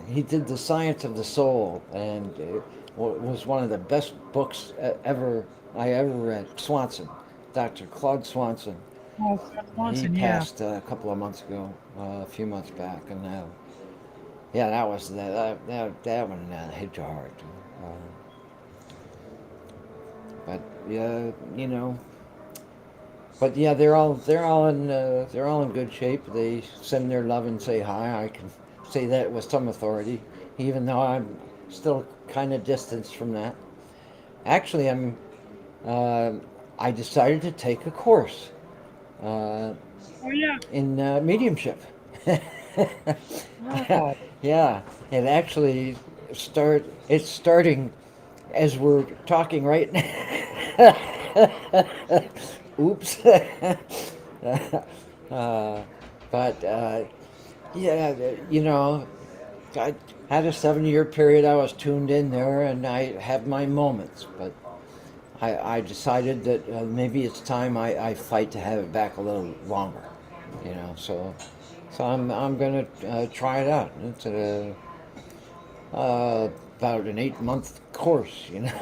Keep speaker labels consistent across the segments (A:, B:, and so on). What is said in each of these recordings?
A: he did The Science of the Soul, and it was one of the best books I ever read. Swanson, Dr. Claude Swanson.
B: Oh, Fred
A: He
B: Swanson, yeah.
A: passed a couple of months ago, a few months back, and yeah, that was that one hit you hard. Uh, but yeah, but yeah, they're all in good shape. They send their love and say hi. I can say that with some authority, even though I'm still kind of distanced from that. Actually, uh, I decided to take a course uh,
B: Oh, yeah.
A: in mediumship.
B: Oh,
A: Yeah, it actually it's starting as we're talking right now. Oops. uh, but yeah, I had a 7 year period I was tuned in there, and I have my moments. But I decided that maybe it's time I fight to have it back a little longer. So I'm gonna try it out. It's about an 8 month course, and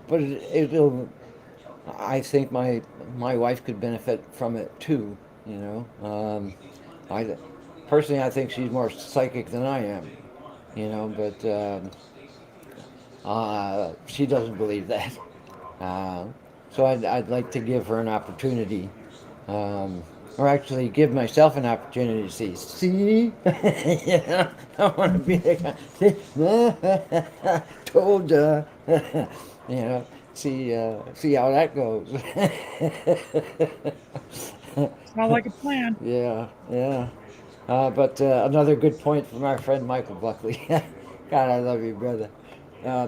A: but it'll. I think my wife could benefit from it too. I personally I think she's more psychic than I am. But she doesn't believe that. Uh, so I'd like to give her an opportunity, um, or actually give myself an opportunity to see, I want to be the guy, told ya, see how that goes.
B: sounds like a plan.
A: Yeah, yeah. But another good point from our friend Michael Buckley. God, I love you, brother.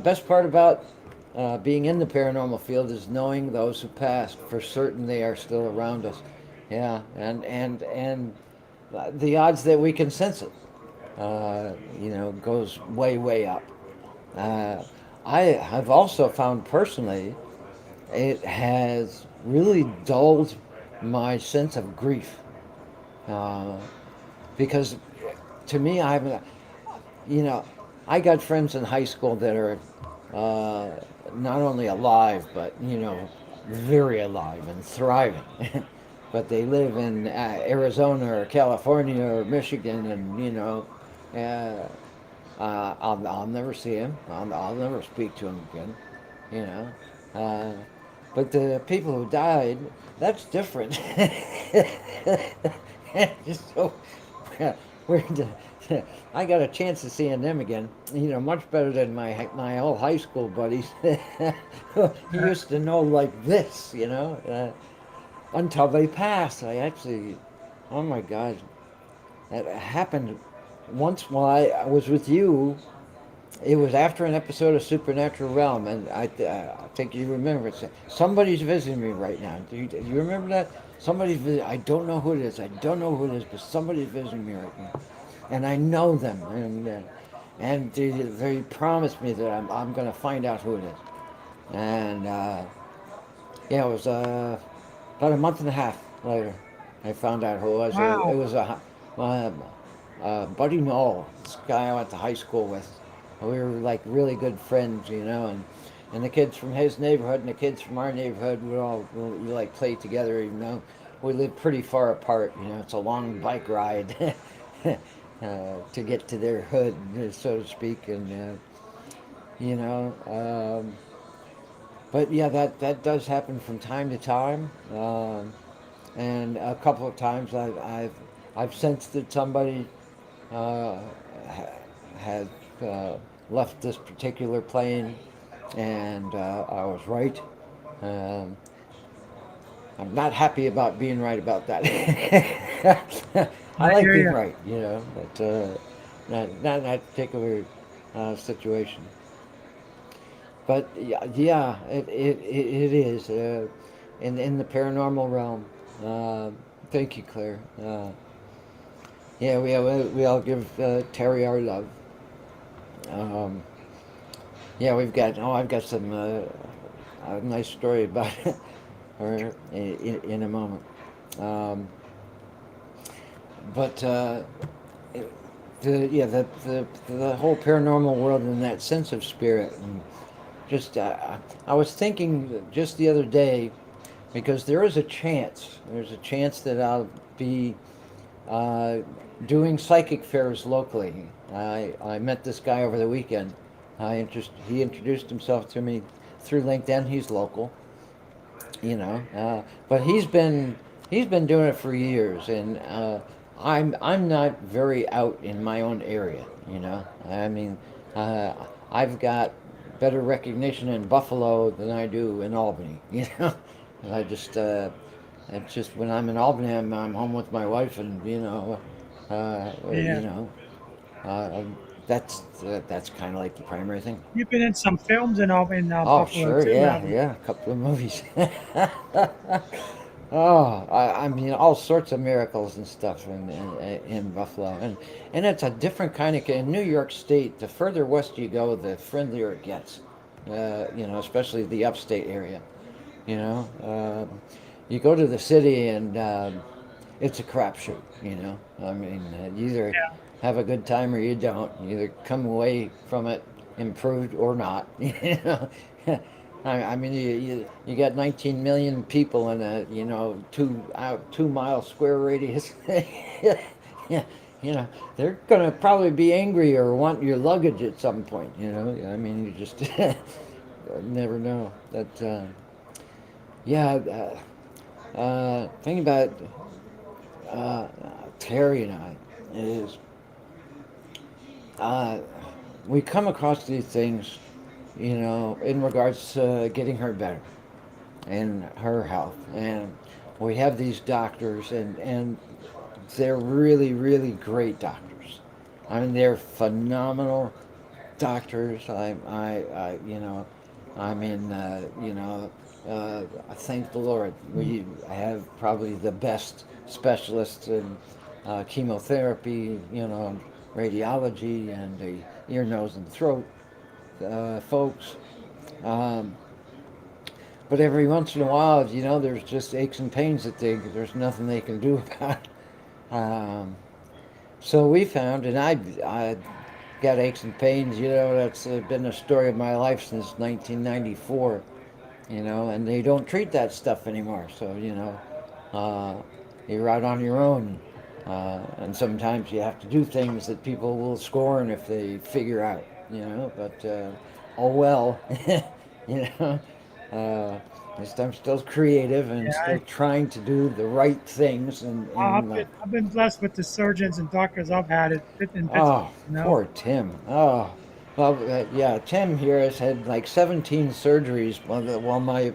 A: Best part about being in the paranormal field is knowing those who passed. For certain, they are still around us. Yeah, and the odds that we can sense it, goes way, way up. Uh, I have also found personally it has really dulled my sense of grief, uh, because to me, you know, I got friends in high school that are uh, not only alive, but very alive and thriving. But they live in Arizona or California or Michigan, and I'll never see him. I'll never speak to him again. You know, uh, but the people who died, that's different. Just so we're I got a chance of seeing them again. Much better than my old high school buddies. Who used to know like this. Until they passed. I actually, oh my God, that happened once while I was with you. It was after an episode of Supernatural Realm, and I think you remember it. Somebody's visiting me right now. Do you remember that? Somebody's visiting. I don't know who it is. I don't know who it is, but somebody's visiting me right now, and I know them, and they promised me that I'm going to find out who it is. And yeah, it was about a month and a half later. I found out who it was. It
B: Wow.
A: was uh, Buddy Knoll, this guy I went to high school with. We were like really good friends, and the kids from his neighborhood and the kids from our neighborhood we like play together, even though we live pretty far apart. It's a long bike ride to get to their hood, so to speak, and you know. But yeah, that does happen from time to time, and a couple of times I've sensed that somebody uh, had uh, left this particular plane, and I was right. Um, I'm not happy about being right about that. I
B: I
A: like
B: hear
A: being
B: you.
A: right, but not in that particular situation. But yeah, yeah, it is in the paranormal realm. Uh, Thank you, Claire. Yeah, we all give Terry our love. Um, yeah, I've got some a nice story about her in a moment. Um, but the whole paranormal world and that sense of spirit. And just I was thinking just the other day, because there's a chance that I'll be uh, doing psychic fairs locally. I met this guy over the weekend. He introduced himself to me through LinkedIn. He's local, but he's been doing it for years, and I'm not very out in my own area. I mean, uh, I've got better recognition in Buffalo than I do in Albany. And I just it's just when I'm in Albany, I'm home with my wife, and uh, you
B: Yeah.
A: know, uh, that's kind of like the primary thing.
B: You've been in some films in
A: Oh,
B: Buffalo
A: sure,
B: too,
A: yeah,
B: haven't
A: yeah, a couple of movies. Oh, I mean, all sorts of miracles and stuff in Buffalo, and it's a different kind of. In New York State, the further west you go, the friendlier it gets. Especially the upstate area. You know, you go to the city and it's a crapshoot. I mean, you either
B: you?
A: have a good time or you don't. You either come away from it improved or not. I mean, you got 19 million people in a 2 mile square radius. Yeah, they're gonna probably be angry or want your luggage at some point. I mean, you just never know. That yeah. Thing about uh, Terry and I is uh, we come across these things, in regards to getting her better and her health, and we have these doctors, and they're really, really great doctors. I mean, they're phenomenal doctors. I mean, I thank the Lord. We have probably the best specialists in chemotherapy, radiology, and the ear, nose, and throat folks. Um, but every once in a while, there's just aches and pains that there's nothing they can do about. Um, so we found, and I got aches and pains. That's been the story of my life since 1994. And they don't treat that stuff anymore. So uh, you're out on your own, and sometimes you have to do things that people will scorn if they figure out. But oh well. you know. Uh, at least I'm still creative and
B: Yeah,
A: still trying to do the right things in life.
B: I've been blessed with the surgeons and doctors I've had in Pittsburgh.
A: Oh, poor Tim. Oh, well, yeah, Tim here has had like 17 surgeries while my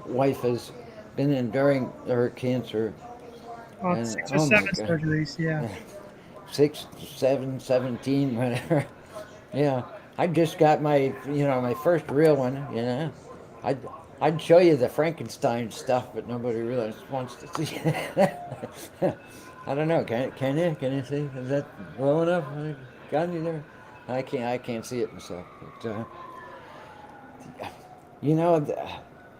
A: wife has been enduring her cancer.
B: About
A: And
B: six or
A: oh my
B: seven
A: God,
B: surgeries. Yeah.
A: 6, 7, 17, whatever. Yeah, I just got my first real one. I'd, I'd show you the Frankenstein stuff, but nobody really wants to see it. I don't know. Can you see? Is that low enough? Got you there? I can't see it myself. But you know, th-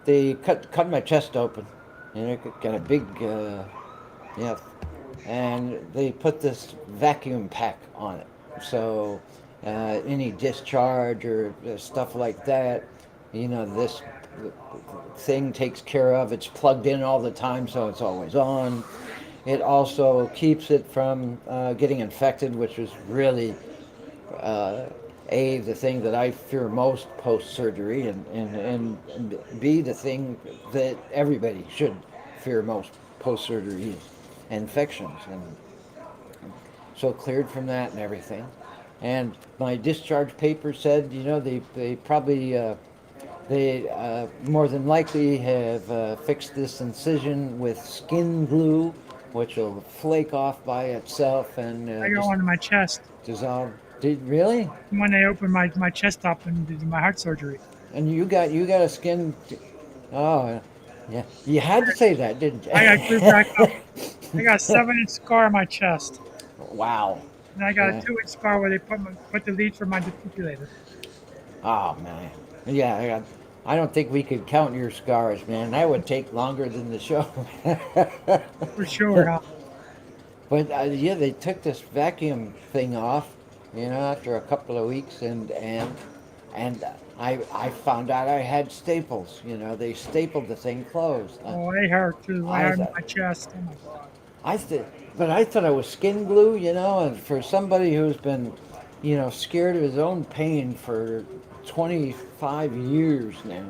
A: they cut my chest open. Got a big yeah, and they put this vacuum pack on it. So any discharge or stuff like that, this thing takes care of. It's plugged in all the time, so it's always on. It also keeps it from getting infected, which is really uh, the thing that I fear most post surgery, and B, the thing that everybody should fear most post surgery is infections. And so cleared from that and everything. And my discharge paper said, they probably they more than likely have fixed this incision with skin glue, which will flake off by itself and
B: I got
A: just
B: one in my chest
A: dissolve. Did really?
B: when they opened my chest up and did my heart surgery.
A: And you got a skin. Oh, yeah. You had to say that, didn't
B: I got glued back up. I got a
A: you?
B: 7-inch scar on my chest,
A: Wow.
B: and I got a
A: Yeah.
B: 2-inch scar where they put the lead for my defibrillator.
A: Oh man. Yeah. I don't think we could count your scars, man. That would take longer than the show.
B: For sure.
A: But yeah, they took this vacuum thing off, after a couple of weeks, and I found out I had staples. They stapled the thing closed.
B: Oh, they hurt too. They
A: I
B: hurt in
A: thought
B: my chest. Oh my God.
A: I th- but I thought it was skin glue, and for somebody who's been, scared of his own pain for 25 years now,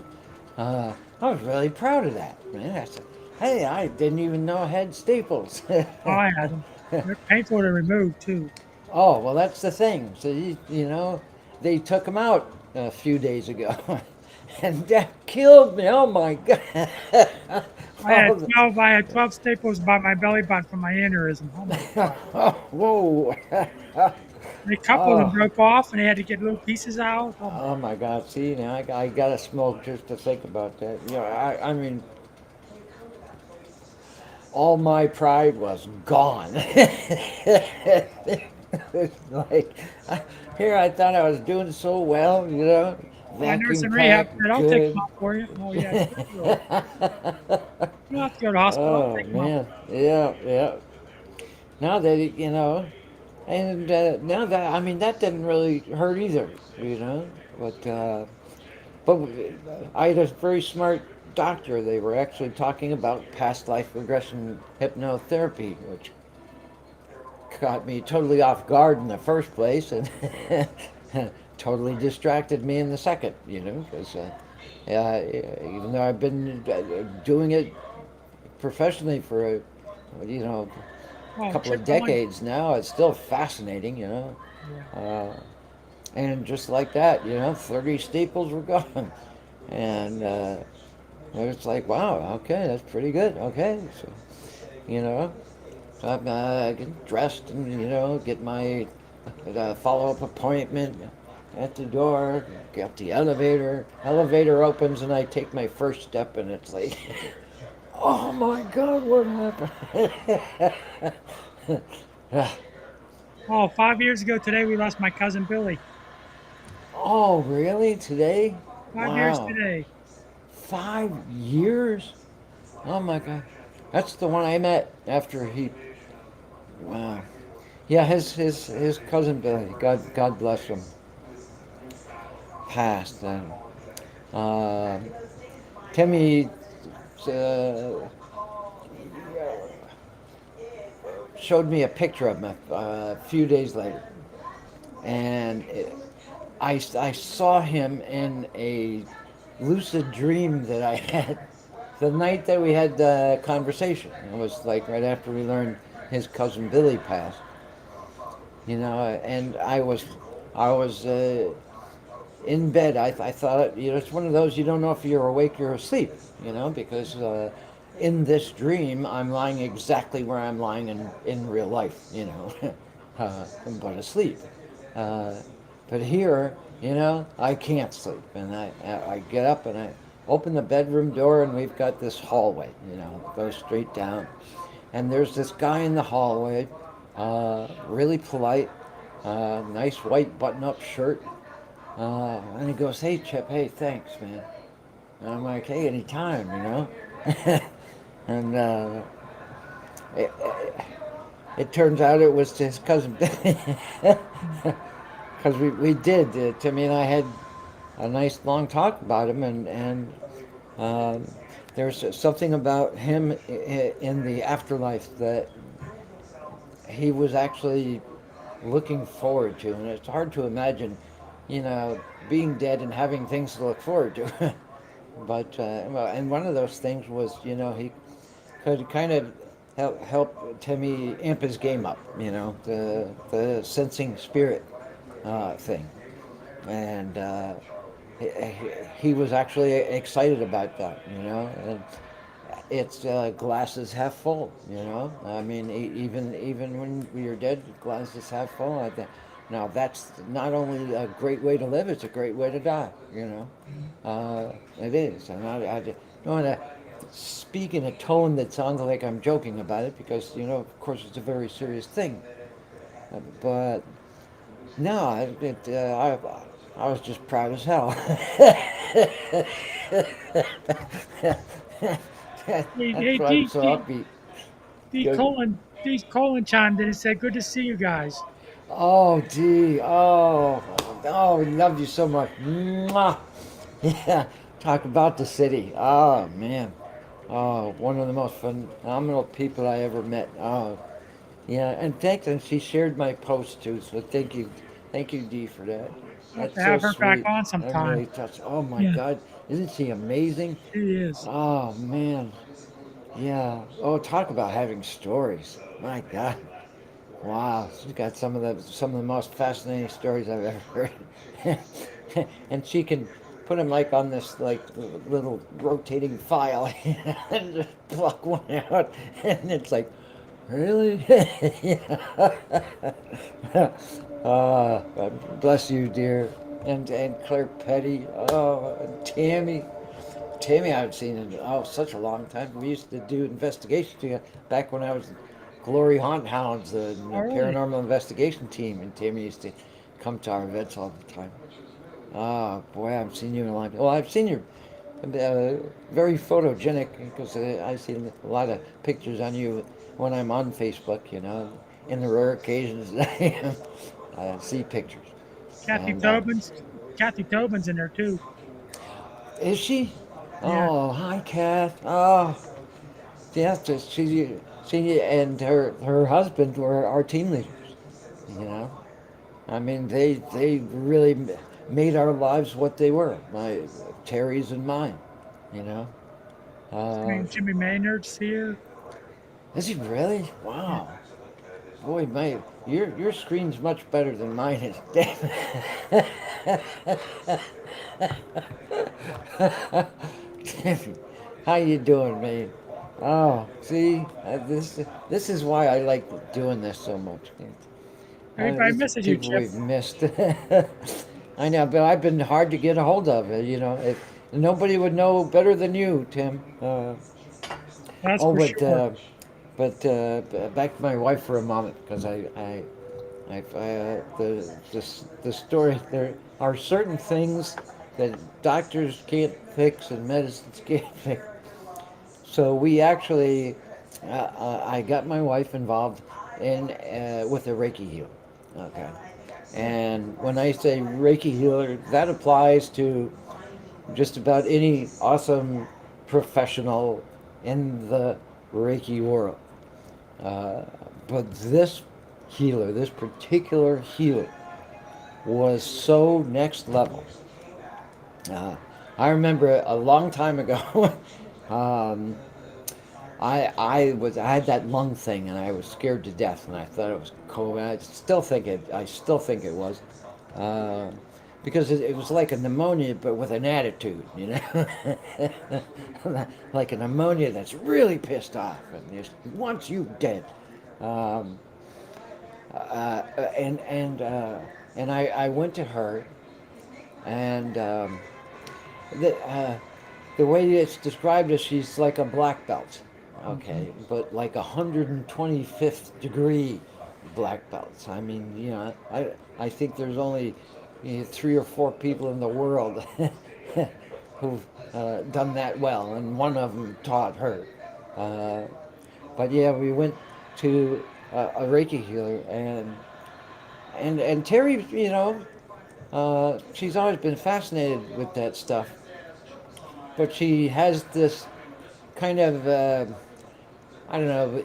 A: I was really proud of that. Man, I said, hey, I didn't even know I had staples.
B: Oh, I had them. They're painful to remove too.
A: Oh, well, that's the thing. So, they took him out a few days ago. And that killed me. Oh, my God.
B: I had
A: Oh,
B: 12. I had 12 staples by my belly button from my aneurysm. Oh my God.
A: oh, whoa.
B: And a couple of them
A: Oh,
B: broke off, and they had to get little pieces out. Oh my.
A: oh, my God. See, now I got to smoke just to think about that. I mean, all my pride was gone. It's like, here I thought I was doing so well,
B: My nurse
A: vacuum
B: in rehab
A: packed,
B: said, "I'll take them
A: good.
B: out for you." Oh yeah, sure. You don't have to go to the hospital. I'll
A: Oh
B: take them out.
A: man, yeah, yeah. Now that and now that I mean that didn't really hurt either, But but I had a very smart doctor. They were actually talking about past life regression hypnotherapy, which caught me totally off guard in the first place, and totally distracted me in the second. Because even though I've been doing it professionally for a
B: Oh,
A: couple
B: check
A: of
B: my line.
A: decades now, it's still fascinating.
B: Yeah.
A: Uh, and just like that, 30 staples were gone, and it's like, wow, okay, that's pretty good. Okay, so you know, so I'm get dressed and get my follow-up appointment at the door. Get the elevator. Elevator opens and I take my first step and it's like, oh my God, what happened?
B: Oh, 5 years ago today, we lost my cousin Billy.
A: Oh, really? Today?
B: 5 years
A: Wow.
B: today.
A: 5 years? Oh my God. That's the one I met after he. Wow. Yeah, his cousin Billy. God bless him. Passed and uh, Timmy uh, showed me a picture of him a few days later, and I saw him in a lucid dream that I had the night that we had the conversation. It was like right after we learned his cousin Billy passed, and I was in bed. I thought, it's one of those you don't know if you're awake or asleep, because in this dream I'm lying exactly where I'm lying in real life, but asleep. Uh, but here, I can't sleep, and I get up and I open the bedroom door, and we've got this hallway, goes straight down, and there's this guy in the hallway, really polite, nice white button-up shirt, and he goes, "Hey, Chip, hey, thanks, man." And I'm like, "Hey, anytime, and it, it turns out it was his cousin, because we did. Timmy and I had a nice long talk about him, and um, there's something about him in the afterlife that he was actually looking forward to, and it's hard to imagine, being dead and having things to look forward to. But well, and one of those things was, he could kind of help Timmy amp his game up, the sensing spirit thing, and he, he was actually excited about that, and it's glasses half full, I mean, even when you're dead, glasses half full. Now that's not only a great way to live; it's a great way to die. It is, and I don't want to speak in a tone that sounds like I'm joking about it because of course, it's a very serious thing. But no, I was just proud as hell.
B: Hey,
A: That's
B: hey
A: why I'm
B: D,
A: so
B: D,
A: upbeat.
B: D
A: Good.
B: colon. Dee Colin chimed in and said, "Good to see you guys."
A: Oh, Dee. Oh, we love you so much. Mwah. Yeah, talk about the city. Oh, man. Oh, one of the most phenomenal people I ever met. Oh, yeah, and thanks, and she shared my post too, so thank you, Dee, for that.
B: I'll have
A: That's
B: to
A: so
B: have her back
A: sweet.
B: on
A: I'm
B: sometime.
A: really touched. Oh my
B: Yeah,
A: God, isn't she amazing?
B: she is.
A: Oh man, yeah. Oh, talk about having stories. My God, wow, she's got some of the most fascinating stories I've ever heard. And she can put them like on this like little rotating file and just pluck one out, and it's like, really? uh, bless you, dear. And Claire Petty. Oh, and Tammy. Tammy, I haven't seen in such a long time. We used to do investigations together back when I was Glory Haunt Hounds,
B: Oh,
A: the
B: really?
A: paranormal investigation team, and Tammy used to come to our events all the time. Oh boy, I haven't seen you in a long time. Well, I've seen you very photogenic because I see a lot of pictures on you when I'm on Facebook. In the rare occasions that I see pictures.
B: Kathy
A: And
B: Tobin's Kathy Tobin's in there too.
A: is she?
B: Yeah,
A: Oh, hi, Kath. Oh, yes, she and her husband were our team leaders. You know, I mean, they really made our lives what they were. My Terry's and mine. You know. Uh,
B: Jimmy Maynard's here.
A: is he really?
B: Yeah.
A: Wow. Boy, your screen's much better than mine is. How you doing, man? Oh, see, this is why I like doing this so much.
B: Everybody
A: This is
B: misses you,
A: people
B: Chip.
A: we've missed. I know, but I've been hard to get a hold of. If nobody would know better than you, Tim.
B: That's
A: Oh,
B: for sure.
A: back to my wife for a moment because the story. There are certain things that doctors can't fix and medicines can't fix. So we actually, I got my wife involved in with a Reiki healer. Okay, and when I say Reiki healer, that applies to just about any awesome professional in the Reiki world. Uh, but this particular healer, was so next level. Uh, I remember a long time ago, um, I had that lung thing and I was scared to death and I thought it was COVID. I still think it was, uh, because it was like a pneumonia but with an attitude, like a pneumonia that's really pissed off and just wants you dead. Um, uh, and and uh, and I went to her and the way it's described is she's like a black belt,
B: Mhm.
A: okay, but like 125th degree black belts. I mean, I think there's only 3 or 4 people in the world who've done that well, and one of them taught her. Uh, but yeah, we went to a Reiki healer, and Terry, she's always been fascinated with that stuff, but she has this kind of I don't know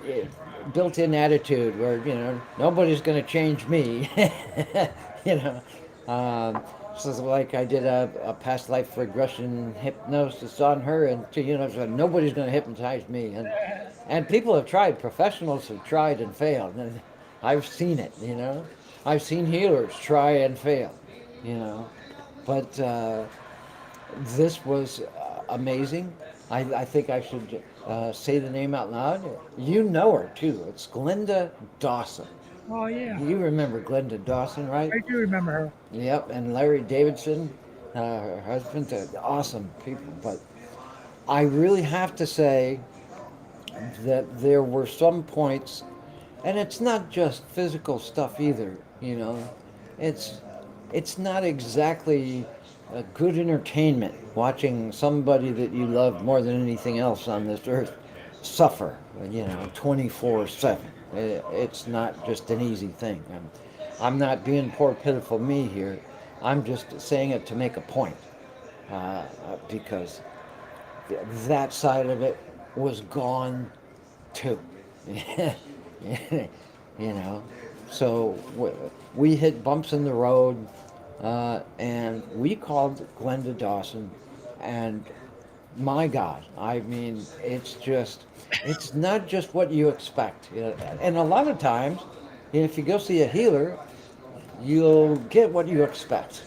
A: built-in attitude where nobody's going to change me. you know, so it's like I did a past life regression hypnosis on her, and so nobody's going to hypnotize me, and people have tried, professionals have tried and failed, and I've seen it. I've seen healers try and fail. You know, but. This was amazing. I think I should say the name out loud. You know her too. It's Glenda Dawson.
B: Oh yeah,
A: You remember Glenda Dawson, right?
B: I do remember her.
A: Yep. And Larry Davidson, her husband, they're awesome people. But I really have to say that there were some points, and it's not just physical stuff either. It's it's not exactly a good entertainment watching somebody that you love more than anything else on this earth suffer. 24/7. It's not just an easy thing. I'm not being poor, pitiful me here. I'm just saying it to make a point, because that side of it was gone too. you know, so we hit bumps in the road, and we called Glenda Dawson, and my God, I mean, it's not just what you expect. And a lot of times, if you go see a healer, you'll get what you expect.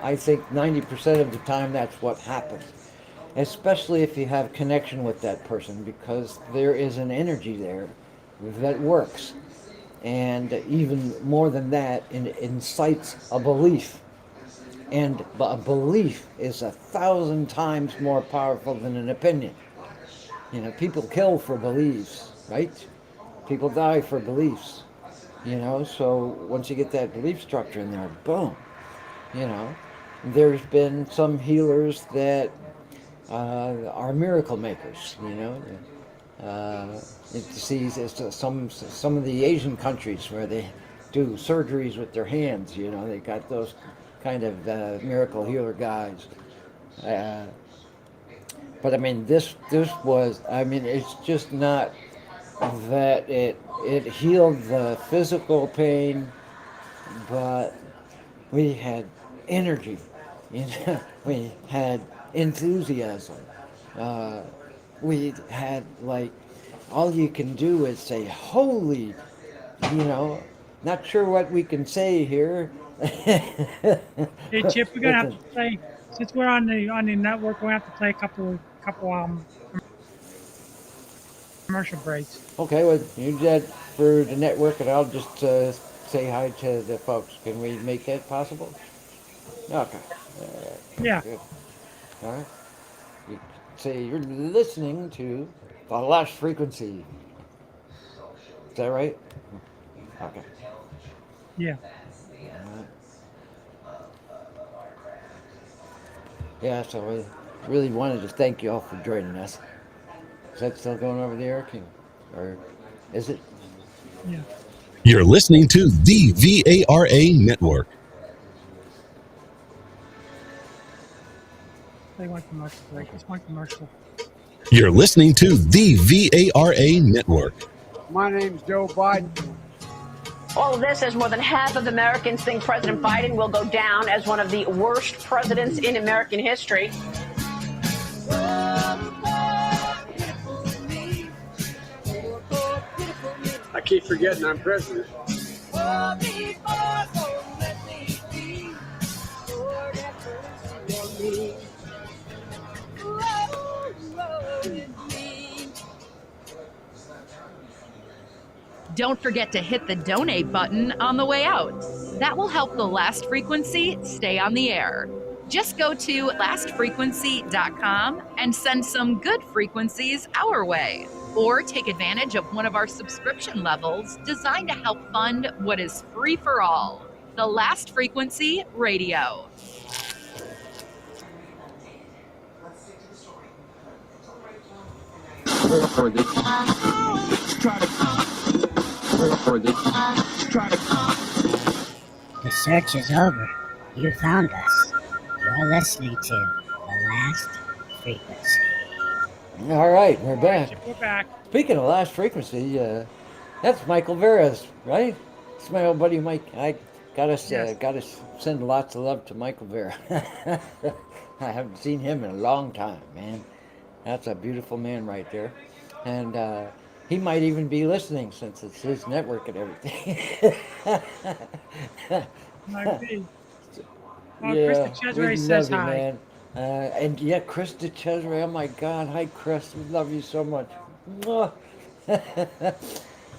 A: I think 90% of the time that's what happens, especially if you have connection with that person, because there is an energy there that works. And even more than that, it incites a belief. And a belief is 1,000 times more powerful than an opinion. People kill for beliefs, right? People die for beliefs. So once you get that belief structure in there, boom. You know, there's been some healers that are miracle makers. It sees some of the Asian countries where they do surgeries with their hands. They got those kind of miracle healer guys. Uh, but I mean, this was. I mean, it's just not that it healed the physical pain, but we had energy. We had enthusiasm. Uh, we had, like, all you can do is say, "Holy," you know. Not sure what we can say here.
B: Hey Chip, we're gonna
A: With
B: have
A: the,
B: to play since we're on the network. We're gonna have to play a couple commercial breaks.
A: okay, well, you did that for the network, and I'll just say hi to the folks. Can we make that possible? Okay. All right.
B: Yeah,
A: Good. All right. You say you're listening to the last frequency. Is that right? Okay.
B: yeah.
A: All right. Yeah, so I really wanted to thank you all for joining us. Is that still going over the air, King? Or is it?
B: Yeah.
C: You're listening to the VARA Network.
B: Play one commercial break. Just one commercial.
C: You're listening to the VARA Network.
D: My name's Joe Biden.
E: All of this as more than half of Americans think President Biden will go down as one of the worst presidents in American history.
D: I keep forgetting I'm president.
F: Don't forget to hit the donate button on the way out. That will help the Last Frequency stay on the air. Just go to lastfrequency.com and send some good frequencies our way. Or take advantage of one of our subscription levels designed to help fund what is free for all. The Last Frequency Radio.
G: The search is over. You found us. You're listening to The Last Frequency.
A: All right, we're back.
B: Chip, we're back.
A: Speaking of last frequency, that's Michael Vera's, right? It's my old buddy Mike. I
B: Yes.
A: gotta send lots of love to Michael Vera. I haven't seen him in a long time, man. That's a beautiful man right there, and he might even be listening since it's his network and everything.
B: Might be. Oh,
A: Yeah,
B: Krista
A: we
B: Cesare says
A: love you,
B: hi.
A: man. And yeah, Krista Cesare, oh my God, hi Chris, we love you so much. Mwah.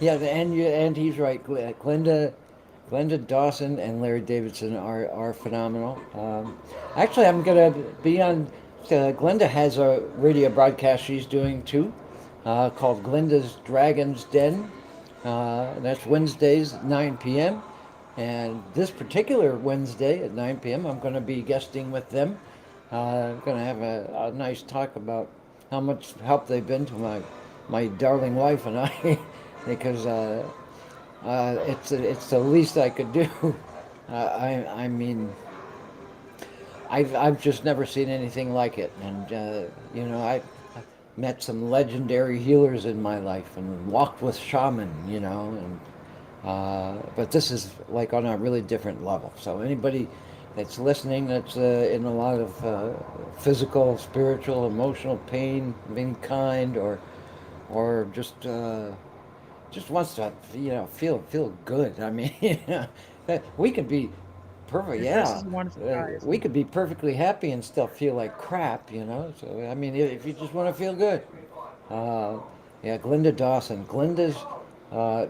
A: Yeah, and he's right. Glenda Dawson and Larry Davidson are phenomenal. Actually, I'm gonna be on. Glenda has a radio broadcast she's doing too, called Glenda's Dragon's Den. That's Wednesdays at 9 p.m. And this particular Wednesday at 9 p.m., I'm going to be guesting with them. I'm going to have a nice talk about how much help they've been to my darling wife and I. because it's the least I could do. I mean, I've just never seen anything like it, and I met some legendary healers in my life and walked with shaman, and but this is like on a really different level. So anybody that's listening that's in a lot of physical, spiritual, emotional pain of any kind, or just wants to feel good. I mean, we could be perfect.
B: This
A: Yeah,
B: is a wonderful guy.
A: we could be perfectly happy and still feel like crap. So I mean, if you just want to feel good, uh, yeah, Glinda Dawson. Glinda's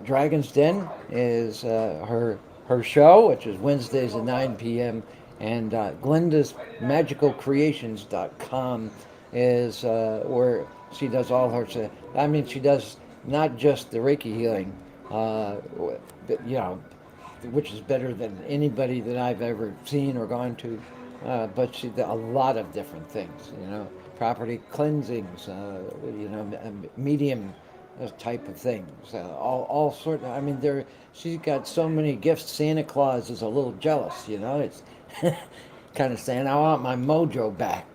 A: Dragon's Den is her show, which is Wednesdays at 9 p.m. And Glinda's MagicalCreations.com is where she does all her. I mean, she does not just the Reiki healing, but, which is better than anybody that I've ever seen or gone to. But she did a lot of different things, property cleansings, medium type of things, all sort of. I mean, she's got so many gifts. Santa Claus is a little jealous, It's kind of saying, "I want my mojo back."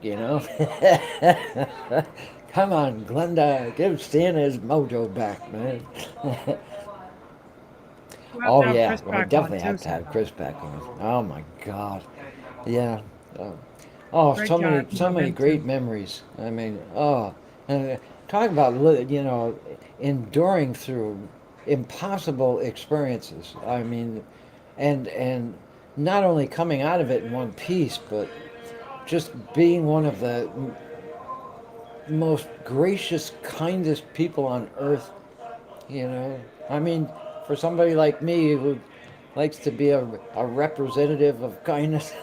A: Come on, Glenda, give Santa his mojo back, man.
B: We'll have
A: Oh
B: to have
A: yeah,
B: Chris
A: well, I
B: back
A: definitely
B: on,
A: have
B: too,
A: to have
B: sometime.
A: Chris back on. Oh my God, yeah. Oh,
B: Great
A: so
B: guy.
A: many, so
B: Love
A: many
B: him,
A: great
B: too.
A: memories. I mean, and talk about enduring through impossible experiences. I mean, and not only coming out of it in one piece, but just being one of the most gracious, kindest people on earth. I mean, for somebody like me who likes to be a representative of kindness,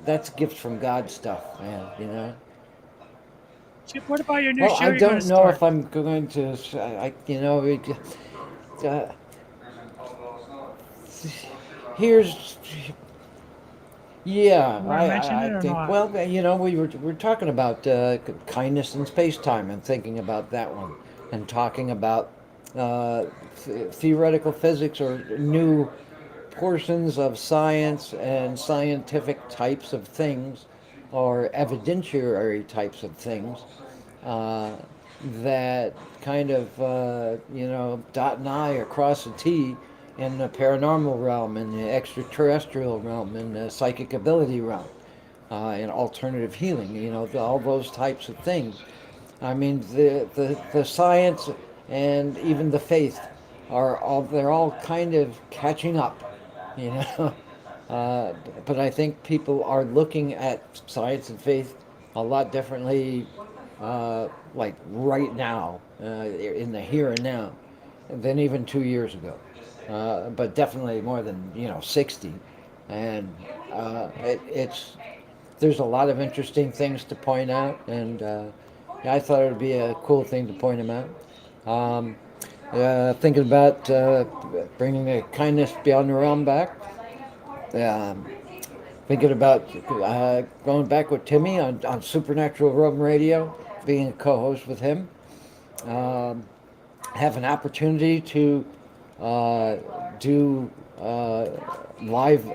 A: that's gift from God stuff, man.
B: Chip, what about your new
A: Well,
B: show
A: I
B: you're going to
A: don't know
B: start?
A: if I'm going to, uh, here's, yeah,
B: You want to mention
A: I
B: it or
A: think,
B: not?
A: well, we're talking about kindness in space time and thinking about that one and talking about theoretical physics or new portions of science and scientific types of things or evidentiary types of things uh, that kind of, dot an I across a T in the paranormal realm, in the extraterrestrial realm, in the psychic ability realm, in alternative healing, all those types of things. I mean, the science and even the faith they're all kind of catching up, you know. Uh, but I think people are looking at science and faith a lot differently, like right now, in the here and now, than even 2 years ago. But definitely more than 60, and it's there's a lot of interesting things to point out, and yeah, I thought it would be a cool thing to point them out. Thinking about bringing the kindness beyond the realm back. Um, Thinking about going back with Timmy on Supernatural Realm Radio, being a co-host with him. Um, have an opportunity to uh, do live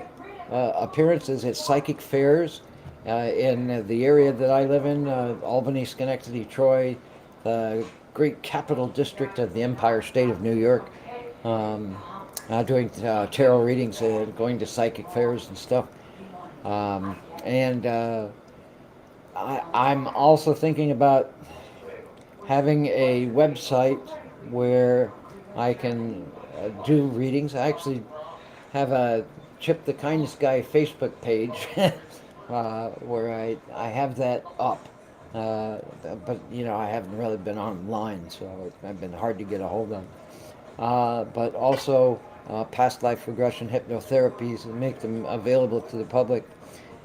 A: appearances at psychic fairs in the area that I live in, Albany, Schenectady, Troy, the great capital district of the Empire State of New York. Um, Doing tarot readings and going to psychic fairs and stuff. And I'm also thinking about having a website where I can do readings. I actually have a Chip the Kindness Guy Facebook page where I have that up. But I haven't really been online, so I've been hard to get a hold of. But also past life regression hypnotherapies and make them available to the public.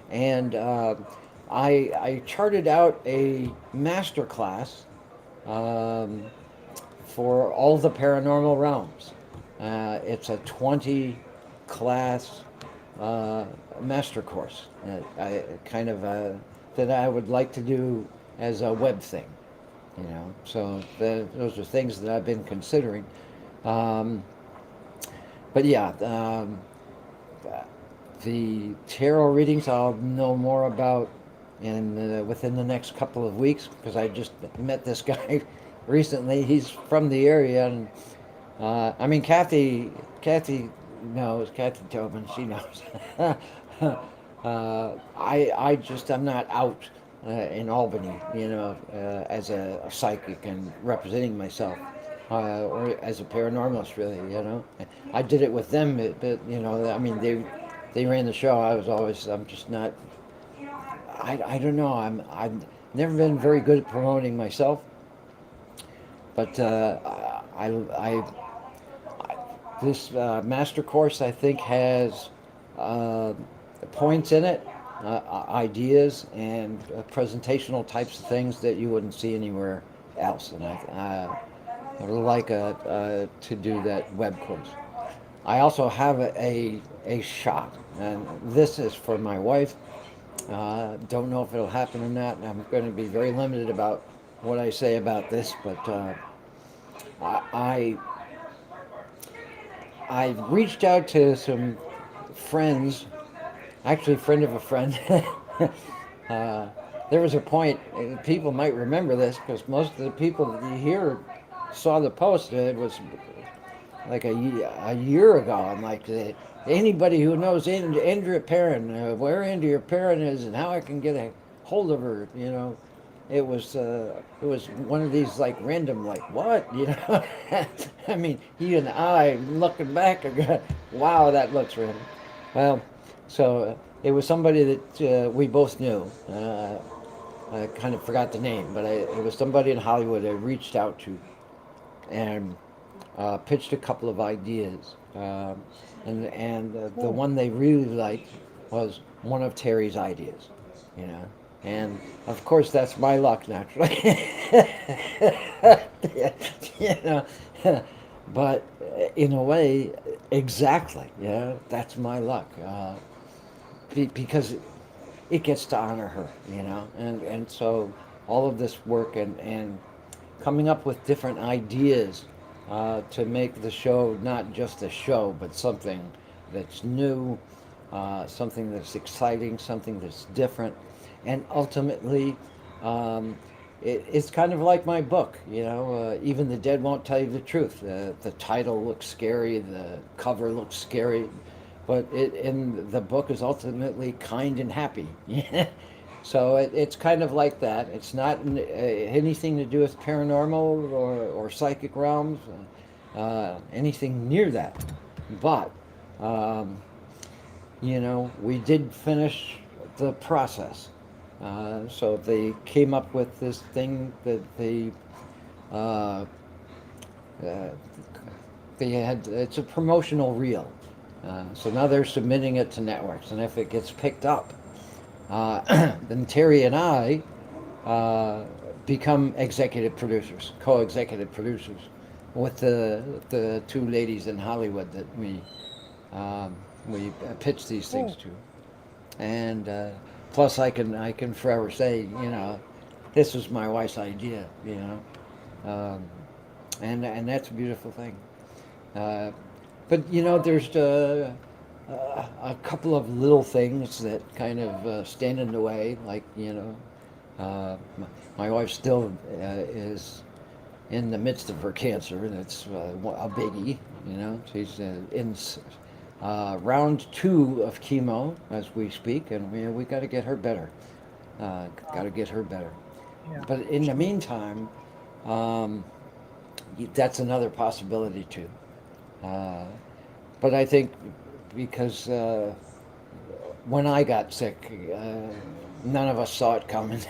A: And I charted out a master class um, for all the paranormal realms. It's a 20 class master course that I would like to do as a web thing. you know. So those are things that I've been considering. Um, but yeah, the tarot readings I'll know more about in within the next couple of weeks, because I just met this guy recently. He's from the area, and I mean, Kathy knows, Kathy Tobin, she knows. I'm not out in Albany, you know, as a psychic and representing myself, or as a paranormalist, really, you know. I did it with them, but you know, I mean, they ran the show. I'm just not. I don't know. I've never been very good at promoting myself, but I this master course, I think, has uh, points in it, ideas, and presentational types of things that you wouldn't see anywhere else. And I would like to do that web course. I also have a shot, and this is for my wife. Don't know if it'll happen or not. I'm going to be very limited about what I say about this, but I I reached out to some friends, actually, a friend of a friend. uh, there was a point, and people might remember this because most of the people that you hear saw the post. It was like a year ago. I'm like, anybody who knows Andrea Perrin, where Andrea Perrin is and how I can get a hold of her, you know. It was one of these like random, like, what, you know. I mean, even I looking back, I go, wow, that looks random. Well, so it was somebody that we both knew. I kind of forgot the name, but it was somebody in Hollywood I reached out to, and pitched a couple of ideas. And the one they really liked was one of Terry's ideas, you know. And of course, that's my luck, naturally. You know, but in a way, exactly, yeah, that's my luck. Because it gets to honor her, you know, and so all of this work and coming up with different ideas to make the show not just a show, but something that's new, something that's exciting, something that's different, and ultimately, it's kind of like my book, you know. Even the dead won't tell you the truth. The title looks scary, the cover looks scary, but in the book is ultimately kind and happy. So it's kind of like that. It's not anything to do with paranormal or psychic realms, anything near that. But, you know, we did finish the process. So they came up with this thing that uh, uh, they had. It's a promotional reel. So now they're submitting it to networks, and if it gets picked up, then Terry and I become executive producers, co-executive producers, with the two ladies in Hollywood that we pitched these things to, and plus I can forever say, you know, this was my wife's idea, you know, and that's a beautiful thing. But you know, there's a couple of little things that kind of stand in the way, like, you know, my wife still is in the midst of her cancer, and it's a biggie. You know, she's in round 2 of chemo as we speak, and we got to get her better. Got to get her better.
B: Yeah.
A: But in the meantime, that's another possibility too. But I think because when I got sick, none of us saw it coming,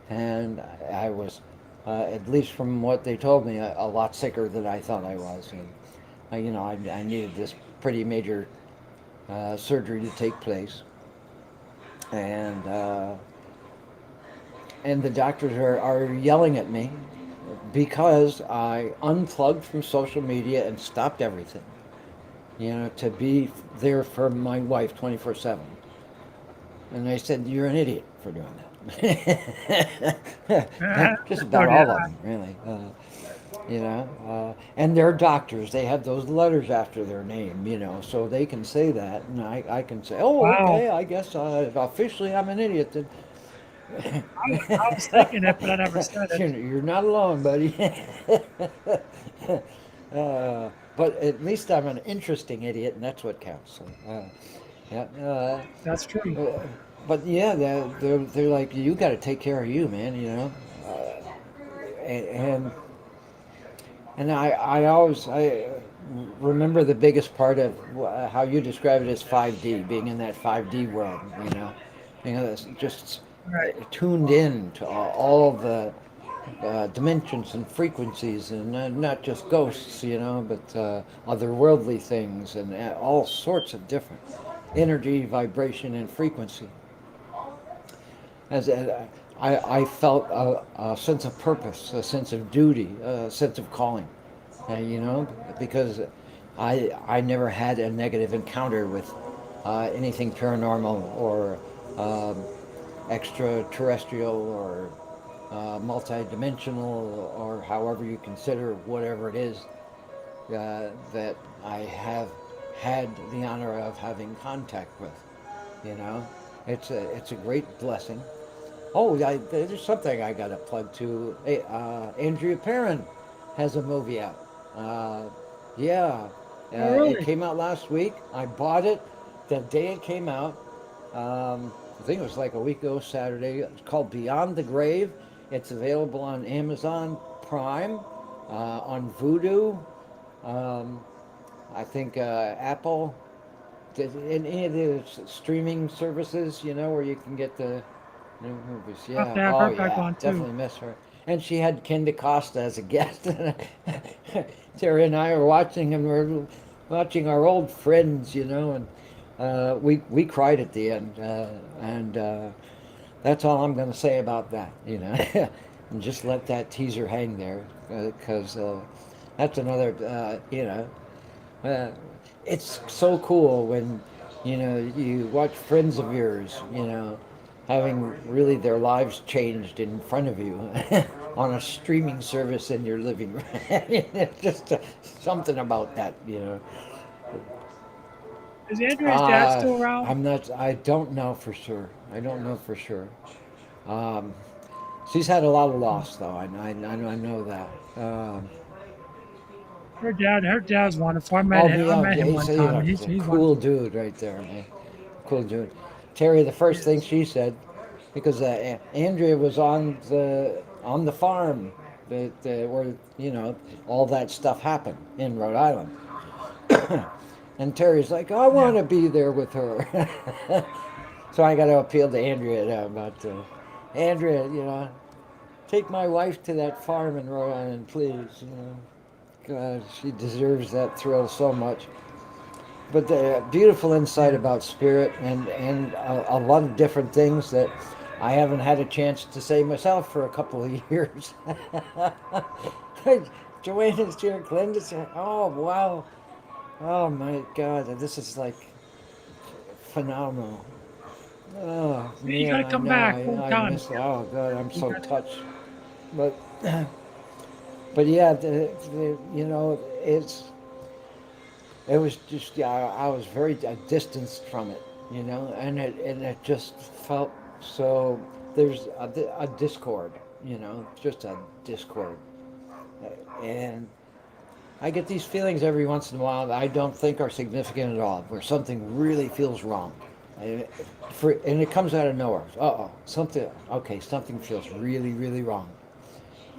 A: and I was, at least from what they told me, a lot sicker than I thought I was, and you know, I needed this pretty major surgery to take place, and the doctors are yelling at me because I unplugged from social media and stopped everything, you know, to be there for my wife 24/7. And they said, you're an idiot for doing that. Just
B: So
A: about
B: did
A: all of them, really. And they're doctors. They have those letters after their name, so they can say that, and I can say, oh,
B: Wow.
A: okay, I guess officially I'm an idiot. Then.
B: I was thinking it, but I never said it.
A: You're not alone, buddy. But at least I'm an interesting idiot, and that's what counts. So, yeah.
B: That's true.
A: But yeah, they're like, you got to take care of you, man. And I remember the biggest part of how you describe it as 5D, being in that 5D world, that's just
B: Right.
A: tuned in to all the dimensions and frequencies, and not just ghosts, but otherworldly things, and all sorts of different energy, vibration, and frequency. As I felt a sense of purpose, a sense of duty, a sense of calling, because I never had a negative encounter with anything paranormal or extraterrestrial or multidimensional, or however you consider whatever it is that I have had the honor of having contact with. It's a great blessing. Oh, there's something I got to plug to. Hey, Andrea Perrin has a movie out. Yeah,
B: Oh,
A: it
B: really?
A: came out last week. I bought it the day it came out. I think it was like a week ago Saturday. It's called Beyond the Grave. It's available on Amazon Prime, on Vudu, um, I think Apple, any of the streaming services, where you can get the new movies. Yeah.
B: Okay, I've
A: Oh,
B: heard that
A: yeah.
B: one too.
A: Definitely miss her. And she had Ken DaCosta as a guest. Terry and I were watching, and we're watching our old friends, and we cried at the end. And that's all I'm going to say about that, and just let that teaser hang there, because that's another, uh, it's so cool when you watch friends of yours, having really their lives changed in front of you on a streaming service in your living room. It's just something about that.
B: Is Andrea's dad still around?
A: I'm not. I don't know for sure. I don't know for sure. Um, she's had a lot of loss, though. I know that.
B: Her dad's wonderful.
A: Oh,
B: I met him
A: he's,
B: one
A: he's
B: time, and
A: a
B: he's
A: cool
B: wonderful.
A: dude right there, man. Cool dude. Terry, the
B: He
A: first thing
B: is.
A: she said, because Andrea was on the farm where all that stuff happened in Rhode Island, and Terry's like, I
B: Yeah.
A: want to be there with her. So I got to appeal to Andrea now about Andrea, take my wife to that farm in Rhode Island, please. God, she deserves that thrill so much. But the beautiful insight
B: Yeah.
A: about spirit and a lot of different things that I haven't had a chance to say myself for a couple of years. Joanne is here, Glenda's here. Oh, wow. Oh, my God. This is like phenomenal. Oh,
B: You
A: man,
B: gotta
A: I
B: come
A: know.
B: back full
A: I
B: time.
A: miss it. Oh, God, I'm
B: You
A: so
B: got
A: touched. But, but yeah, it was just, yeah, I was very distanced from it, and it just felt so. There's a discord, just a discord, and I get these feelings every once in a while that I don't think are significant at all, where something really feels wrong, and it comes out of nowhere. Something. Okay, something feels really, really wrong,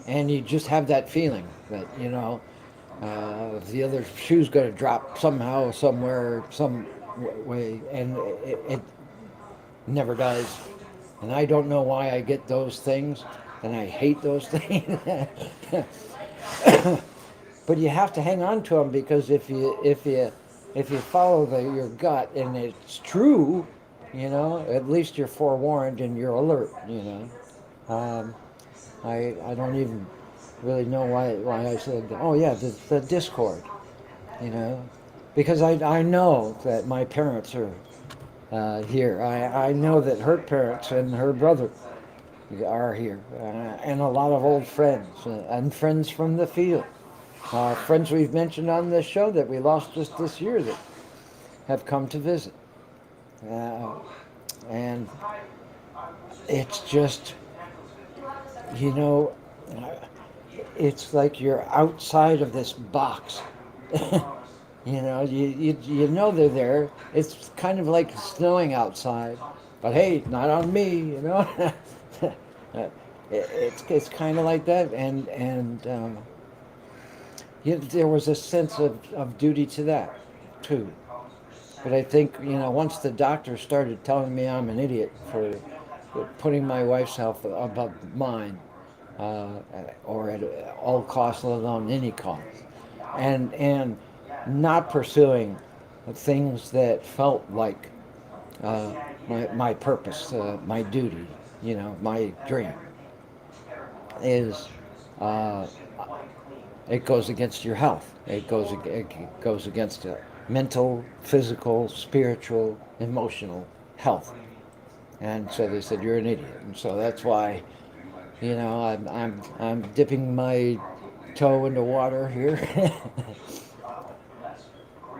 A: and you just have that feeling that the other shoe's going to drop somehow, somewhere, some way, and it never does. And I don't know why I get those things, and I hate those things. But you have to hang on to them, because if you follow your gut and it's true, at least you're forewarned and you're alert. Um, I don't even really know why I said that. Oh yeah, the Discord, you know, because I know that my parents are here. I know that her parents and her brother are here, and a lot of old friends and friends from the field, friends we've mentioned on this show that we lost just this year that have come to visit, and it's just, you know, it's like you're outside of this box. You know they're there. It's kind of like snowing outside, but hey, not on me. It's kind of like that, and there was a sense of duty to that too. But I think once the doctor started telling me I'm an idiot for putting my wife's health above mine, uh, or at all costs, let alone any cost, and not pursuing things that felt like my purpose, my duty, my dream, is it goes against your health. It goes against mental, physical, spiritual, emotional health. And so they said you're an idiot, and so that's why I'm dipping my toe into water here.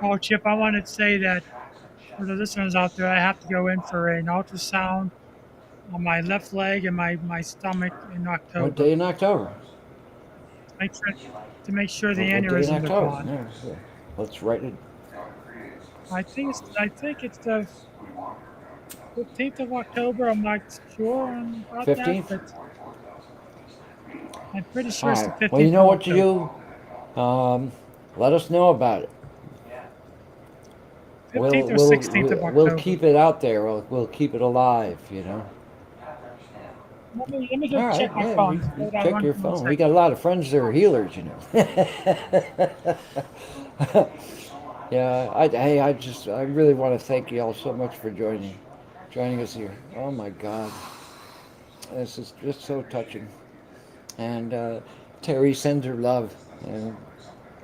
B: Oh, Chip, I wanted to say that for the listeners out there, I have to go in for an ultrasound on my left leg and my stomach in
A: What
B: October.
A: day in October?
B: Make sure, to make sure the
A: What day in
B: aneurysms are
A: October?
B: gone.
A: Yeah. Let's write it.
B: I think it's the 15th of October. I'm not sure about that,
A: 15th?
B: but I'm pretty
A: All
B: sure it's the
A: right.
B: 15th
A: Well, you know
B: of
A: what to
B: October.
A: do. Let us know about it.
B: 15th or 16th of
A: We'll
B: October.
A: keep it out there. We'll keep it alive.
B: Let me
A: All
B: just
A: right.
B: check my
A: Yeah.
B: phone.
A: You
B: Hold on
A: check your
B: one
A: phone. We
B: second.
A: got a lot of friends that are healers. Yeah. I really want to thank you all so much for joining us here. Oh my God, this is just so touching. And Terry sends her love. And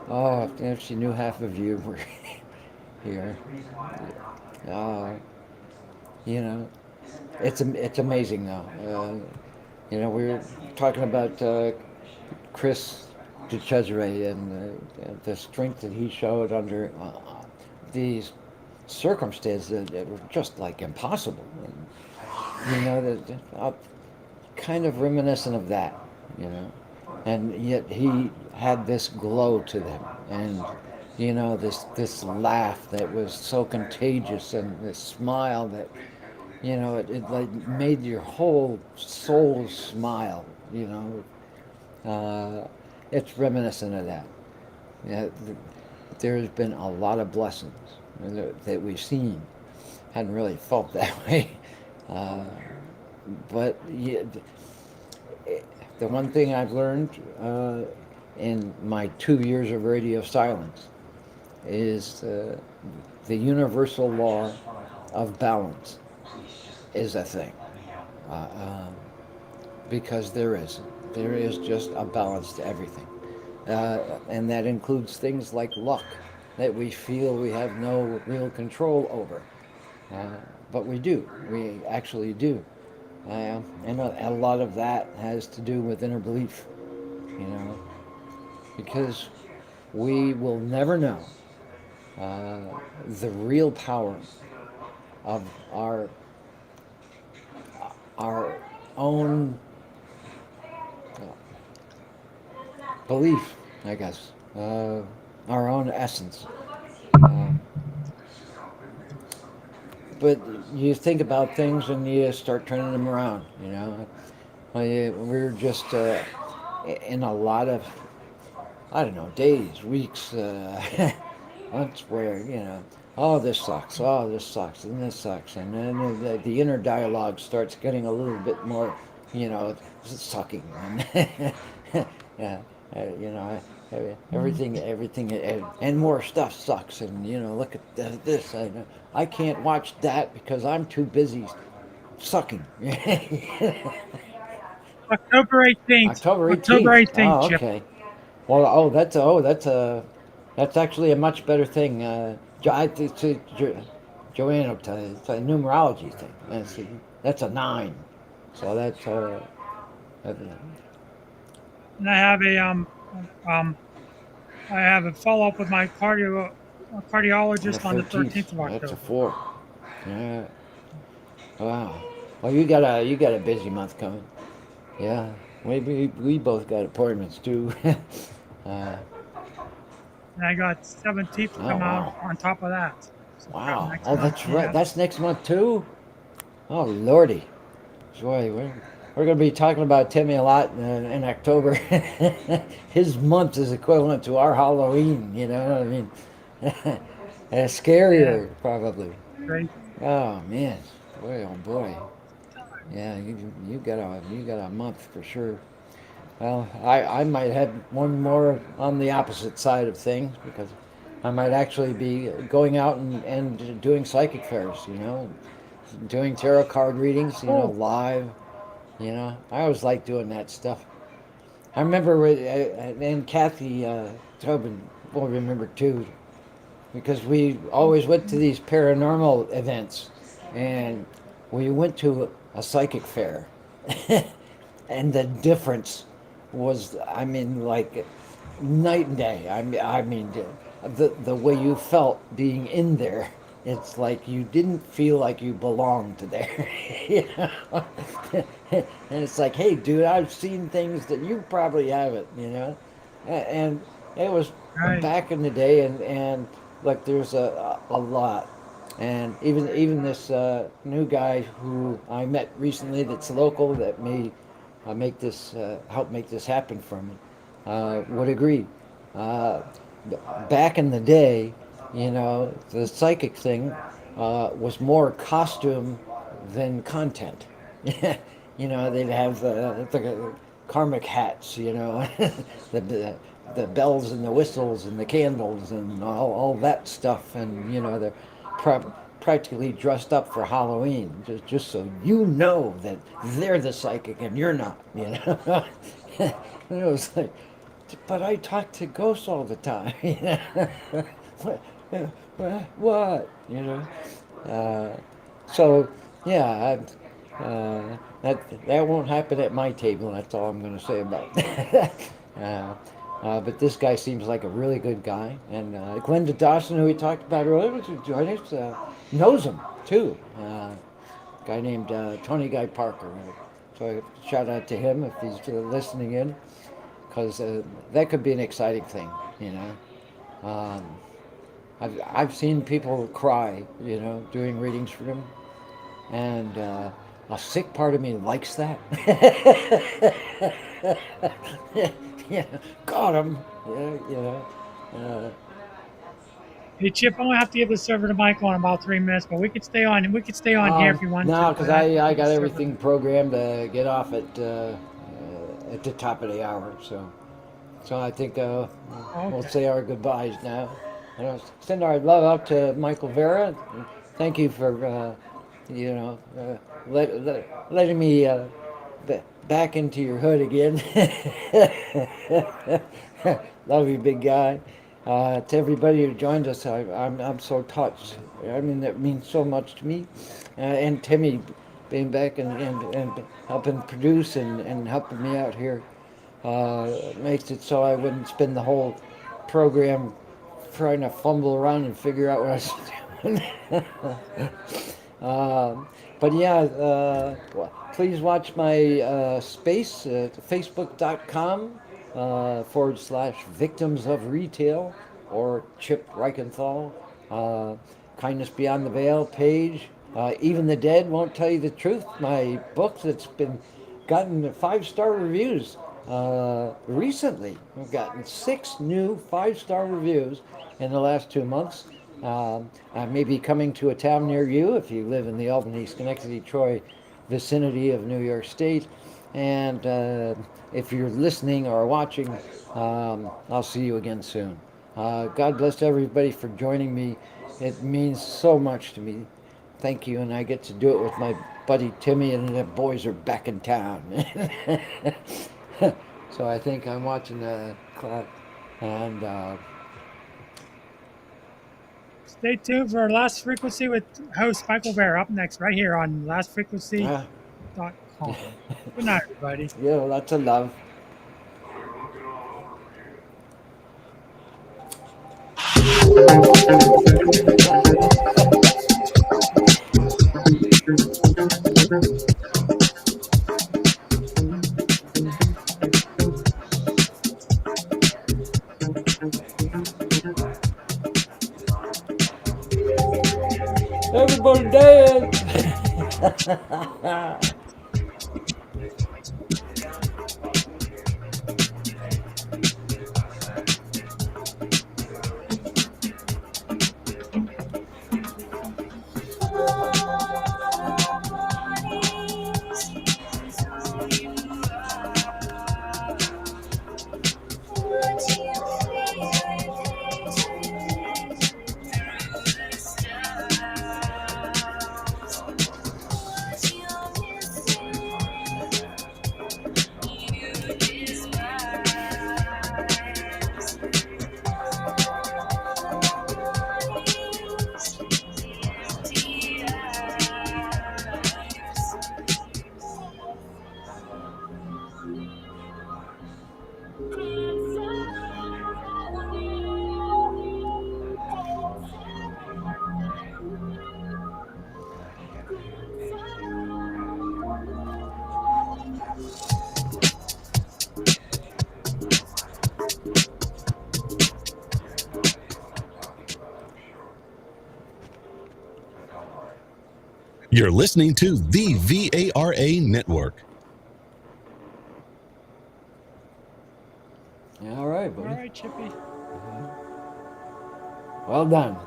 A: oh, if she knew half of you were here. Uh, you know, it's amazing though. We were talking about Chris DeCesare and the strength that he showed under these circumstances that were just like impossible. And, kind of reminiscent of that, you know. And yet he had this glow to them, and this laugh that was so contagious, and this smile that it like made your whole soul smile. It's reminiscent of that. Yeah, there's been a lot of blessings that we've seen. Hadn't really felt that way, uh, but yeah, the one thing I've learned in my 2 years of radio silence is the universal law of balance is a thing. Uh, um, because there is just a balance to everything. And that includes things like luck that we feel we have no real control over. Uh, but we actually do. And a lot of that has to do with inner belief, you know, because we will never know uh, the real power of our own belief, I guess, our own essence. Um, but you think about things and you start turning them around, you know. We're just in a lot of, I don't know, days, weeks, months where, oh, this sucks, and this sucks. And then the inner dialogue starts getting a little bit more, sucking. And yeah, everything, and more stuff sucks. And, look at this. I can't watch that because I'm too busy sucking.
B: October 18th.
A: October
B: October
A: 18th.
B: 18th,
A: Oh,
B: Chip.
A: okay. Well, that's actually a much better thing. Joanne will tell you, it's a numerology thing. That's a 9. So that's that-
B: And um, I have a follow up with my
A: on the
B: cardiologist on the
A: 13th.
B: 13th of
A: That's a
B: October.
A: 4. Yeah. Wow. Well, you got a busy month coming. Yeah. We both got appointments too. uh,
B: And I got 17th to
A: oh
B: come out
A: wow.
B: on top of that. So that
A: Wow.
B: next
A: Oh,
B: month,
A: that's right.
B: yeah.
A: That's next month too. Oh lordy. Boy, we're going to be talking about Timmy a lot in October. His month is equivalent to our Halloween. You know what I mean?
B: Yeah,
A: Scarier probably.
B: great.
A: Oh man. Boy, oh boy. Yeah, you got a month for sure. Well, I might have one more on the opposite side of things because I might actually be going out and doing psychic fairs, doing tarot card readings,
B: Oh,
A: live. I always like doing that stuff. I remember, and Kathy Tobin will remember too, because we always went to these paranormal events, and we went to a psychic fair, and the difference was, I mean, like night and day. I mean, the way you felt being in there, it's like you didn't feel like you belonged there. you know? And it's like, hey, dude, I've seen things that you probably haven't. And it was
B: right.
A: back in the day, and like there's a lot. And even this new guy who I met recently that's local that may help make this happen for me would agree. Uh, Back in the day, the psychic thing was more costume than content. They'd have the karmic hats, the bells and the whistles and the candles and all that stuff, and they're practically dressed up for Halloween, just so you know that they're the psychic and you're not. And it was like, but I talk to ghosts all the time. what? What? Uh, so, yeah, that won't happen at my table. That's all I'm going to say about that. But this guy seems like a really good guy, and Glenda Dawson, who we talked about earlier, which was joining us, knows him too. Guy named Tony Guy Parker. So shout out to him if he's listening in, because that could be an exciting thing. You know, I've seen people cry, doing readings for them, and a sick part of me likes that. yeah, got him. Uh,
B: Hey Chip, I'm gonna have to give the server to Michael in about 3 minutes, but we could stay on. We could stay on here if you want to.
A: no,
B: But
A: because
B: I have to
A: I
B: give the
A: got
B: server.
A: everything programmed to get off at the top of the hour. So I think
B: Oh,
A: we'll
B: okay.
A: say our goodbyes now. Send our love out to Michael Vera. Thank you for letting me back into your hood again. Love you, big guy. To everybody who joined us, I'm so touched. I mean, that means so much to me. And Timmy being back and helping produce and helping me out here makes it so I wouldn't spend the whole program trying to fumble around and figure out what I was doing. But yeah, please watch my space at facebook.com /victims of retail or Chip Reichenthal. Uh, Kindness Beyond the Veil page. Even the Dead Won't Tell You the Truth. My book that's been gotten 5-star reviews recently. We've gotten 6 new 5-star reviews in the last 2 months. I may be coming to a town near you if you live in the Albany, Schenectady, Troy vicinity of New York State. And if you're listening or watching, I'll see you again soon. God bless everybody for joining me. It means so much to me. Thank you, and I get to do it with my buddy Timmy, and the boys are back in town. So I think I'm watching the clock, and
B: Stay tuned for Last Frequency with host Michael Bear up next, right here on lastfrequency.com. Oh, good night, everybody.
A: Yeah, lots of love. Everybody dance.
C: You're listening to the VARA network.
A: All right,
B: All
A: buddy.
B: right, Chippy.
A: Well done.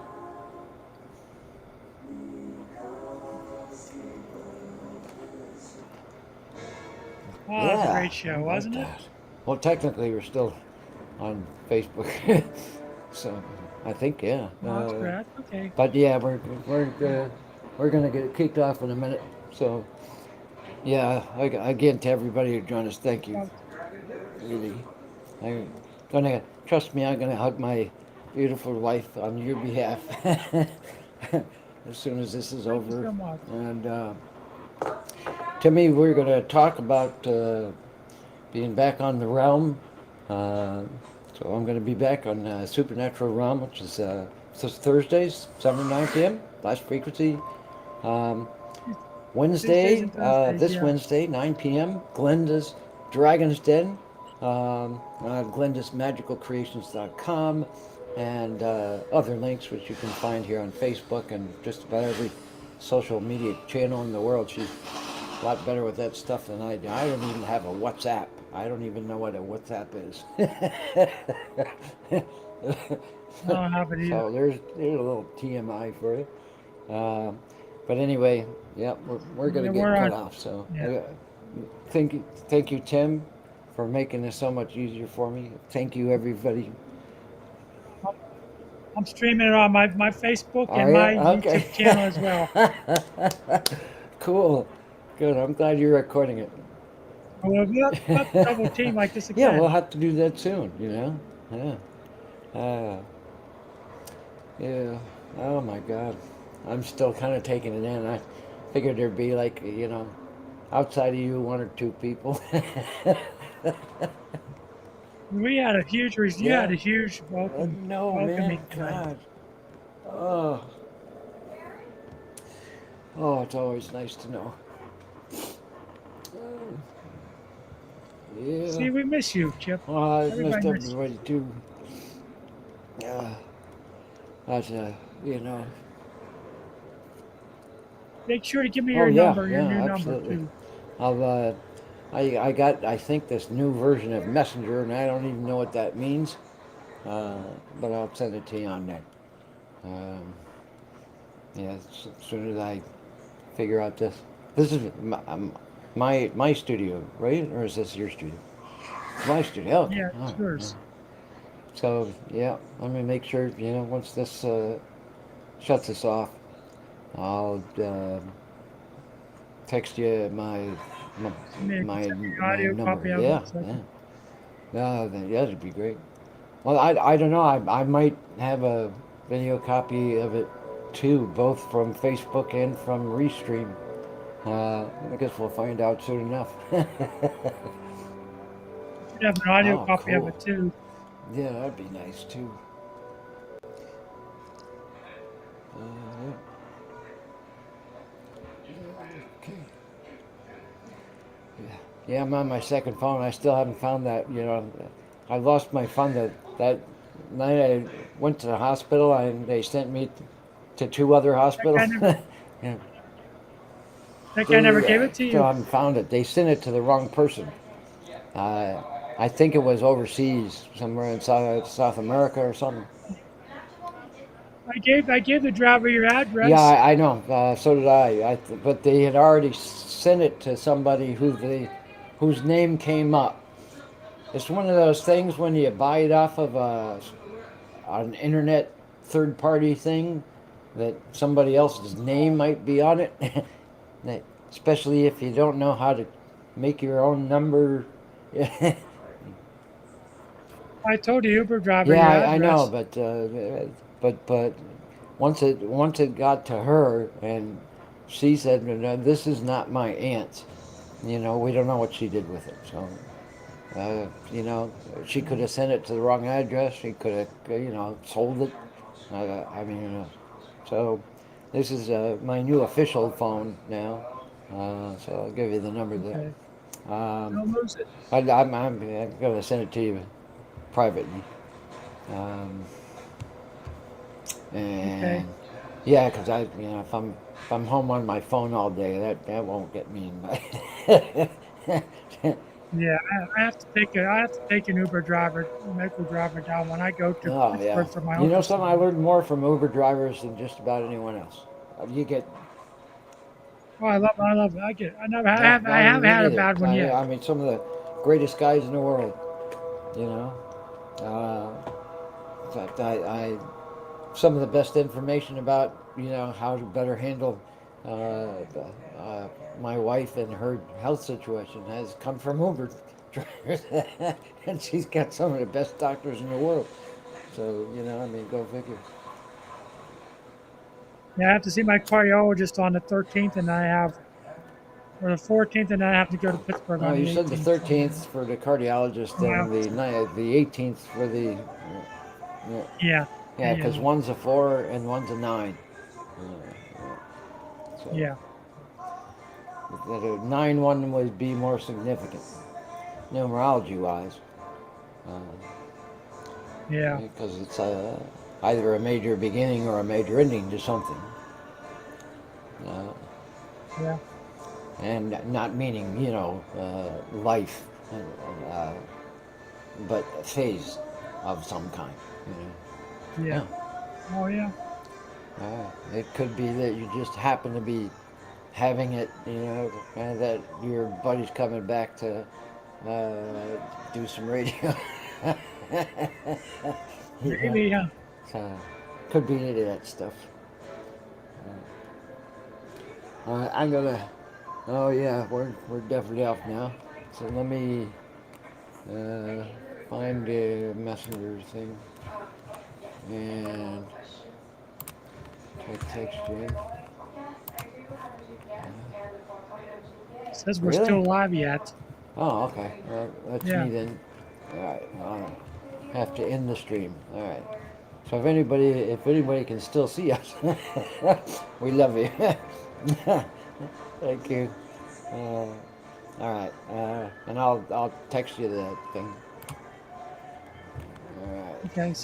B: Oh, that was a great show,
A: I like
B: wasn't it?
A: that. Well, technically, we're still on Facebook, so I think yeah.
B: Oh, that's great. That's okay.
A: But yeah, we're gonna get kicked off in a minute. So yeah, again to everybody who joined us, thank you.
B: Well,
A: Really, I'm gonna trust me. I'm gonna hug my beautiful wife on your behalf as soon as this is
B: thank you
A: over.
B: so much.
A: And Timmy, we're gonna talk about being back on the realm. So I'm going to be back on Supernatural Realm, which is Thursdays, 7 to 9 p.m. Last frequency.
B: Tuesdays
A: Wednesday,
B: and Thursdays,
A: this
B: yeah.
A: Wednesday, 9 p.m. Glenda's Dragon's Den, GlendasMagicalCreations.com, and other links which you can find here on Facebook and just about every social media channel in the world. She's a lot better with that stuff than I do. I don't even have a WhatsApp. I don't even know what a WhatsApp is.
B: I don't have it either.
A: So there's a little TMI for you. But anyway, yeah, we're gonna
B: Yeah,
A: get
B: we're
A: cut
B: on-
A: off. So
B: yeah.
A: thank you, Tim, for making this so much easier for me. Thank you, everybody.
B: I'm streaming it on my Facebook
A: Oh,
B: and
A: yeah?
B: my
A: Okay.
B: YouTube channel as well.
A: Cool, good. I'm glad you're recording it.
B: We'll have to double team like this
A: Yeah,
B: again.
A: we'll have to do that soon. You know. Yeah. Yeah. Oh my God, I'm still kind of taking it in. I figured there'd be like outside of you, one or two people.
B: We had a huge, you
A: Yeah.
B: had a huge welcome.
A: No,
B: welcoming
A: man,
B: tonight.
A: God. Oh, it's always nice to know. Yeah.
B: See, we miss you, Chip.
A: Well, I
B: Everybody
A: missed
B: miss you.
A: everybody too. Yeah. But
B: Make sure to give me
A: Oh
B: your
A: yeah,
B: number, your
A: yeah,
B: new
A: absolutely.
B: number too.
A: I've I got I think this new version of Messenger, and I don't even know what that means. But I'll send it to you on there. Yeah, as soon as I figure out this. This is my studio, right? Or is this your studio? My studio. Okay.
B: Yeah,
A: Oh,
B: it's yours.
A: So yeah, let me make sure once this shuts us off, I'll text you my
B: Maybe
A: my
B: send me an audio
A: number.
B: copy of it
A: Yeah,
B: in a second.
A: yeah. That'd be great. Well, I don't know. I might have a video copy of it too, both from Facebook and from Restream. I guess we'll find out soon enough.
B: Should have an audio
A: Oh,
B: copy of
A: cool.
B: it too.
A: Yeah, that'd be nice too. Yeah. Okay. Yeah, I'm on my second phone. I still haven't found that. I lost my phone that night I went to the hospital and they sent me to two other
B: That guy
A: hospitals.
B: never,
A: Yeah.
B: that guy never
A: They
B: gave it to
A: still
B: you.
A: haven't found it. They sent it to the wrong person. I think it was overseas, somewhere in South America or something.
B: I gave the driver your
A: Yeah,
B: address.
A: I know. So did I. But they had already sent it to somebody whose name came up. It's one of those things when you buy it off of an internet third-party thing that somebody else's name might be on it. Especially if you don't know how to make your own number.
B: I told the Uber driver
A: Yeah,
B: your
A: I know,
B: address.
A: but once it got to her, and she said, "No, this is not my aunt's." We don't know what she did with it. So, she could have sent it to the wrong address. She could have, sold it. I mean, so this is my new official phone now. So I'll give you the number there.
B: Okay.
A: Um,
B: Don't lose it.
A: I'm going to send it to you privately. Um,
B: Okay.
A: and yeah, because if I'm home on my phone all day, that won't get me in my.
B: Yeah, I have to take an Uber driver, medical driver down when I go to
A: Oh yeah.
B: Pittsburgh for my
A: You know something? I
B: ultrasound.
A: learned more from Uber drivers than just about anyone else. You get
B: Oh, I love it. I
A: not
B: have
A: even
B: had a
A: idiot.
B: bad one
A: I,
B: yet.
A: I mean, some of the greatest guys in the world. You know, in fact, some of the best information about how to better handle my wife and her health situation has come from Uber drivers, and she's got some of the best doctors in the world. So I mean, go figure.
B: Yeah, I have to see my cardiologist on the 13th, or the 14th, and then I have to go to Pittsburgh
A: Oh,
B: on
A: you
B: the
A: said the
B: 18th.
A: 13th for the cardiologist
B: Wow.
A: and the 18th for the
B: Yeah,
A: yeah, because one's a 4 and one's a 9. So
B: yeah,
A: the 9 one would be more significant numerology wise,
B: yeah,
A: because it's either a major beginning or a major ending to something, uh,
B: yeah.
A: and not meaning life, uh, but a phase of some kind.
B: Yeah.
A: Yeah.
B: Oh, yeah.
A: It could be that you just happen to be having it, and that your buddy's coming back to do some radio.
B: Maybe, yeah.
A: So, could be any of that stuff. I'm gonna. Oh yeah, we're definitely off now. So let me find the messenger thing and text you in.
B: It says we're
A: Really?
B: still alive yet.
A: Oh, okay. Well, that's
B: Yeah.
A: me then. All right. I'll have to end the stream. All right. So if anybody can still see us, we love you. Thank you. All right. And I'll text you the thing. All right.
B: Okay.